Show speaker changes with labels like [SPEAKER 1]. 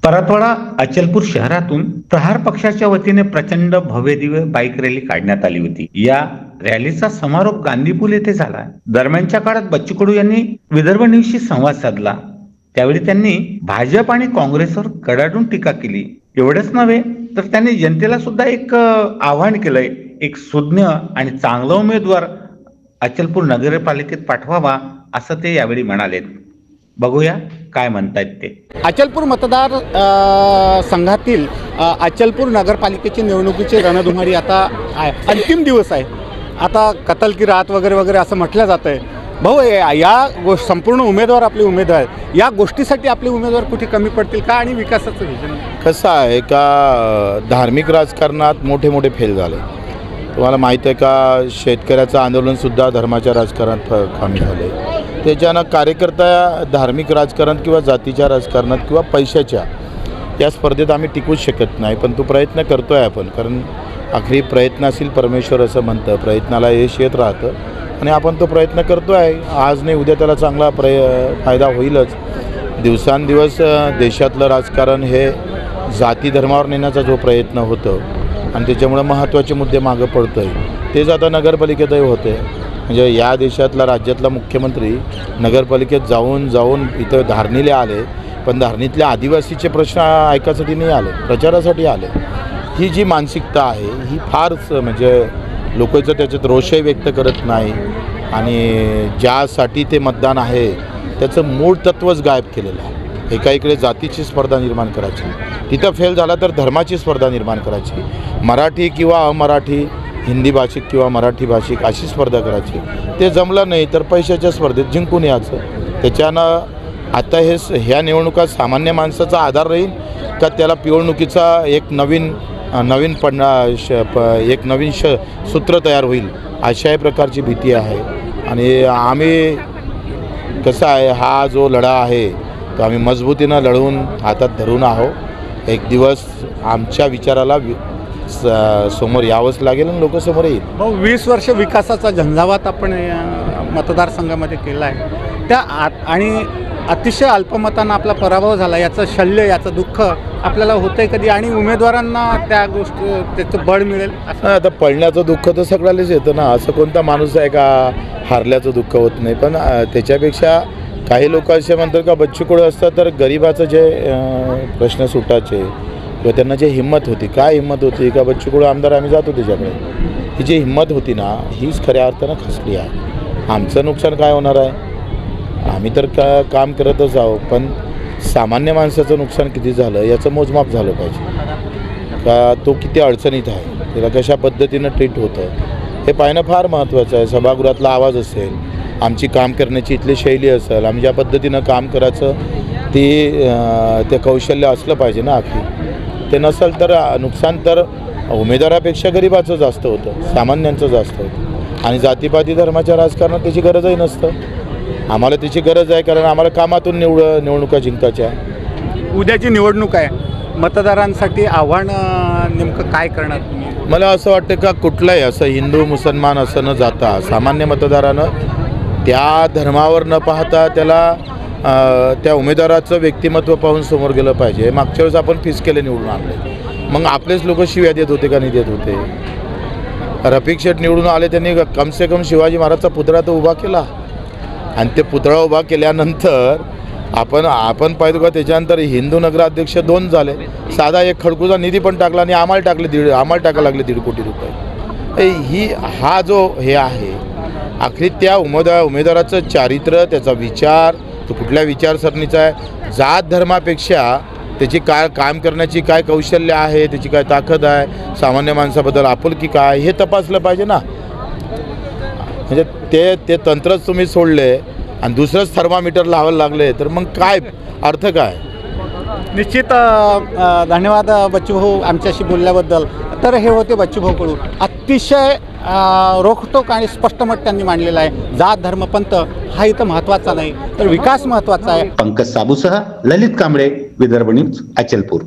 [SPEAKER 1] परतवाडा अचलपूर शहरातून प्रहार पक्षाच्या वतीने प्रचंड भव्यदिव्य बाईक रॅली काढण्यात आली होती। या रॅलीचा समारोप गांधी पूल येथे झाला। दरम्यानच्या काळात बच्चू कडू यांनी विदर्भ न्यूजशी संवाद साधला। त्यावेळी त्यांनी भाजप आणि काँग्रेसवर कडाडून टीका केली। एवढेच नव्हे तर त्यांनी जनतेला सुद्धा एक आव्हान केलंय, एक सुज्ञ आणि चांगला उमेदवार अचलपूर नगरपालिकेत पाठवावा असं ते यावेळी म्हणाले। बघूया काय म्हणतायत ते।
[SPEAKER 2] अचलपूर मतदार संघातील अचलपूर नगरपालिकेची निवडणुकीची रणधुमाळी आता अंतिम दिवस आहे। आता कत्ल की रात वगैरे वगैरे असं म्हटलं जातं आहे। भाऊ, या संपूर्ण उमेदवार आपले उमेदवार या गोष्टीसाठी आपले उमेदवार कुठे कमी पडतील का आणि विकासाचं विजन
[SPEAKER 3] कसं आहे का? धार्मिक राजकारणात मोठे मोठे फेल झाले। तुम्हाला माहीत आहे का? शेतकऱ्याचं आंदोलनसुद्धा धर्माच्या राजकारणात कामी झाले। त्याच्यानं कार्यकर्ता धार्मिक राजकारण किंवा जातीच्या राजकारणात किंवा पैशाच्या या स्पर्धेत आम्ही टिकूच शकत नाही। पण तो प्रयत्न करतो आहे आपण, कारण आखरी प्रयत्नाशील परमेश्वर असं म्हणतं, प्रयत्नाला यश येत राहतं आणि आपण तो प्रयत्न करतो आहे। आज नाही उद्या त्याला चांगला फायदा होईलच। दिवसांदिवस देशातलं राजकारण हे जाती धर्मावर नेण्याचा जो प्रयत्न होतो आणि त्याच्यामुळे महत्त्वाचे मुद्दे मागं पडतो आहे, तेच आता नगरपालिकेतही होते। म्हणजे या देशातला राज्यातला मुख्यमंत्री नगरपालिकेत जाऊन जाऊन इथं धारणीले आले, पण धारणीतल्या आदिवासीचे प्रश्न ऐकायसाठी नाही आले, प्रचारासाठी आले। ही जी मानसिकता आहे ही फारच म्हणजे लोकांचं त्याच्यात रोषही व्यक्त करत नाही आणि ज्यासाठी ते मतदान आहे त्याचं मूळ तत्त्वच गायब केलेलं आहे। एकाइकडे जातीची स्पर्धा निर्माण करायची, तिथं फेल झाला तर धर्माची स्पर्धा निर्माण करायची, मराठी किंवा अमराठी, हिंदी भाषिक किंवा मराठी भाषिक अशी स्पर्धा करायची। ते जमलं नाही तर पैशाच्या स्पर्धेत जिंकून यायचं। त्याच्यानं आता ह्या निवडणुका सामान्य माणसाचा आधार राहील का त्याला पिवळणुकीचा एक नवीन सूत्र तयार होईल अशा प्रकारची भीती आहे। आणि आम्ही कसं आहे, हा जो लढा आहे तो आम्ही मजबूतीनं लढवून हातात धरून आहोत। एक दिवस आमच्या विचाराला समोर यावंच लागेल आणि लोक समोर येईल।
[SPEAKER 2] भाऊ, 20 वर्ष विकासाचा झंझावात आपण मतदारसंघामध्ये केला आहे त्या आणि अतिशय अल्पमतानं आपला पराभव झाला, याचं शल्य याचं दुःख आपल्याला होतं आहे कधी आणि उमेदवारांना त्या गोष्टी त्याचं बळ मिळेल?
[SPEAKER 3] आता पडण्याचं दुःख तर सगळ्यालाच येतं ना, असं कोणता माणूस आहे का हारल्याचं दुःख होत नाही। पण त्याच्यापेक्षा काही लोक असे म्हणतात का बच्चू कडू असतात तर गरिबाचं जे प्रश्न सुटायचे किंवा त्यांना जे हिंमत होती, काय हिंमत होती का बच्चू कडू आमदार आम्ही जातो त्याच्याकडे, ही जी हिंमत होती ना हीच खऱ्या अर्थानं खचली आहे। आमचं नुकसान काय होणार आहे? आम्ही तर काम करतच आहोत, पण सामान्य माणसाचं नुकसान किती झालं याचं मोजमाप झालं पाहिजे का? तो किती अडचणीत आहे, त्याला कशा पद्धतीनं ट्रीट होतं हे पाहणं फार महत्त्वाचं आहे। सभागृहातला आवाज असेल, आमची काम करण्याची इथली शैली असेल, आम्ही ज्या पद्धतीनं काम करायचं ते कौशल्य असलं पाहिजे ना। आखरी ते नसेल तर नुकसान तर उमेदवारापेक्षा गरिबाचं जास्त होतं, सामान्यांचं जास्त होतं आणि जातीपाती धर्माच्या राजकारणात त्याची गरजही नसतं। आम्हाला त्याची गरज आहे कारण आम्हाला कामातून निवडणुका जिंकायच्या आहे।
[SPEAKER 2] उद्याची निवडणूक आहे, मतदारांसाठी आव्हान नेमकं काय करणार तुम्ही?
[SPEAKER 3] मला असं वाटतं का कुठलाही असं हिंदू मुसलमान असं न जाता सामान्य मतदारानं त्या धर्मावर न पाहता त्याला त्या उमेदवाराचं व्यक्तिमत्व पाहून समोर गेलं पाहिजे। मागच्या वेळेस आपण फीस केले निवडून आणले, मग आपलेच लोक शिव्या देत होते का नाही देत होते? रफिक शेठ निवडून आले, त्यांनी कमसे कम शिवाजी महाराजचा पुतळा तर उभा केला आणि ते पुतळा उभा केल्यानंतर आपण पाहिजे का त्याच्यानंतर हिंदू नगराध्यक्ष 2 झाले, साधा एक खडकूचा निधी पण टाकला आणि आम्हाला टाकायला लागले 1.5 कोटी रुपये। हा जो हे आहे आखरी त्या उमेदवाराचं चारित्र्य, त्याचा विचार, तो कुठल्या विचारसरणीचा आहे, जात धर्मापेक्षा त्याची काय काम करण्याची काय कौशल्य आहे, त्याची काय ताकद आहे, सामान्य माणसाबद्दल आपुलकी काय हे तपासलं पाहिजे ना। म्हणजे ते तंत्रच तुम्ही सोडले आणि दुसरंच थर्मामीटर लावायला लागले तर मग काय अर्थ काय?
[SPEAKER 2] निश्चित धन्यवाद बच्चू भाऊ आमच्याशी बोलल्याबद्दल। तर हे होते बच्चू भाऊ कडू, अतिशय रोखठोक आणि स्पष्ट मत त्यांनी मांडलेलं आहे। जात धर्म पंथ हा इथं महत्त्वाचा नाही तर विकास महत्त्वाचा आहे।
[SPEAKER 1] पंकज साबूसह ललित कांबळे, विदर्भ न्यूज, अचलपूर।